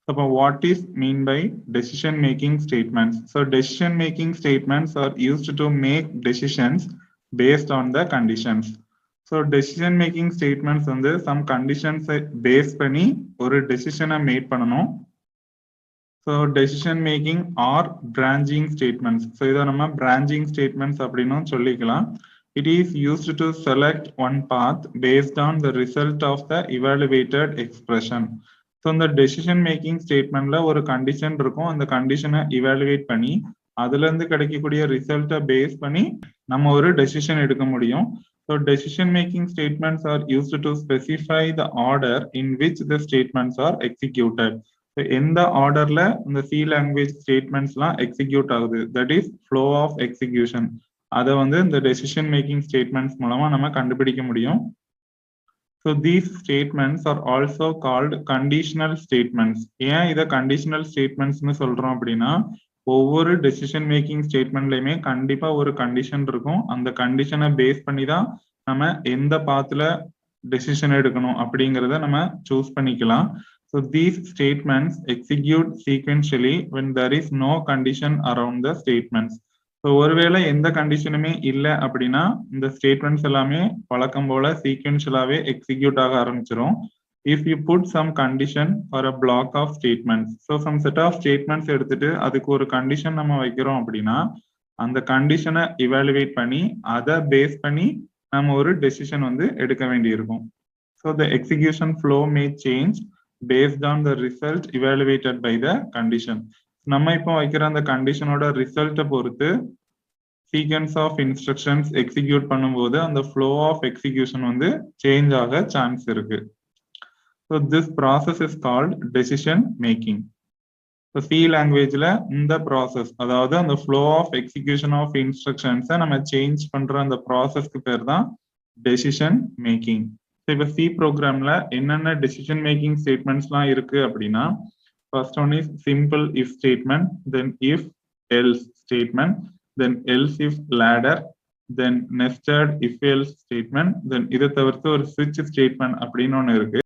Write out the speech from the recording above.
So what is mean by decision making statements? So decision making statements are used to make decisions based on the conditions. So decision making statements வந்து some conditions base பண்ணி ஒரு decision made பண்ணணும். So decision making or branching statements. So இதை நம்ம branching statements அப்படின்னும் சொல்லிக்கலாம். It is used to select one path based on the result of the evaluated expression. So இந்த decision making ஸ்டேட்மெண்ட்ல ஒரு condition இருக்கும். அந்த கண்டிஷனை இவாலுவேட் பண்ணி அதுல இருந்து கிடைக்கக்கூடிய ரிசல்ட்டை பேஸ் பண்ணி நம்ம ஒரு டெசிஷன் எடுக்க முடியும். So decision making statements are used to specify the order in which the statements are executed. எந்த ஆர்டர்ல இந்த சி லாங்குவேஜ் ஸ்டேட்மெண்ட்ஸ்லாம் எக்ஸிக்யூட் ஆகுது, that is flow of execution. அதை வந்து இந்த டெசிஷன் மேக்கிங் ஸ்டேட்மெண்ட்ஸ் மூலமா நம்ம கண்டுபிடிக்க முடியும். So these statements are also called conditional statements. ஏன் இதை conditional statementsனு சொல்றோம் அப்படின்னா, ஒவ்வொரு decision making statementலயுமே கண்டிப்பா ஒரு கண்டிஷன் இருக்கும். அந்த கண்டிஷனை பேஸ் பண்ணி தான் நம்ம எந்த பாத்துல டெசிஷன் எடுக்கணும் அப்படிங்கிறத நம்ம சூஸ் பண்ணிக்கலாம். So these statements execute sequentially when there is no condition around the statements. So ஒருவேளை எந்த கண்டிஷனுமே இல்லை அப்படின்னா இந்த ஸ்டேட்மெண்ட்ஸ் எல்லாமே வழக்கம் போல சீக்வென்ஷியலாவே எக்ஸிக்யூட் ஆக ஆரம்பிச்சிடும். If you put some condition for a block of statements, so some set of statements எடுத்துட்டு அதுக்கு ஒரு கண்டிஷன் நம்ம வைக்கிறோம் அப்படின்னா அந்த கண்டிஷனை இவாலுவேட் பண்ணி அதை பேஸ் பண்ணி நம்ம ஒரு டெசிஷன் வந்து எடுக்க வேண்டியிருக்கும். So the execution flow may change based on the result evaluated by the condition. நம்ம இப்போ வைக்கிற அந்த கண்டிஷனோட ரிசல்ட்டை பொறுத்து சீக்வென்ஸ் ஆஃப் இன்ஸ்ட்ரக்ஷன்ஸ் எக்ஸிக்யூட் பண்ணும்போது அந்த ஃப்ளோ ஆஃப் எக்ஸிக்யூஷன் வந்து சேஞ்ச் ஆக சான்ஸ் இருக்கு. So this process is called decision making. So C லாங்குவேஜ்ல இந்த ப்ராசஸ், அதாவது அந்த ஃப்ளோ ஆஃப் எக்ஸிக்யூஷன் ஆஃப் இன்ஸ்ட்ரக்ஷன்ஸை நம்ம சேஞ்ச் பண்ற அந்த ப்ராசஸ்க்கு பேர் தான் டெசிஷன் மேக்கிங். ஸோ இப்போ சி ப்ரோக்ராம்ல என்னென்ன டெசிஷன் மேக்கிங் ஸ்டேட்மெண்ட்ஸ்லாம் இருக்கு அப்படின்னா, first one is simple if statement, then if else statement, then else if ladder, then nested if else statement, then இதை தவிர்த்து ஒரு switch statement அப்படின்னு ஒன்று இருக்கு.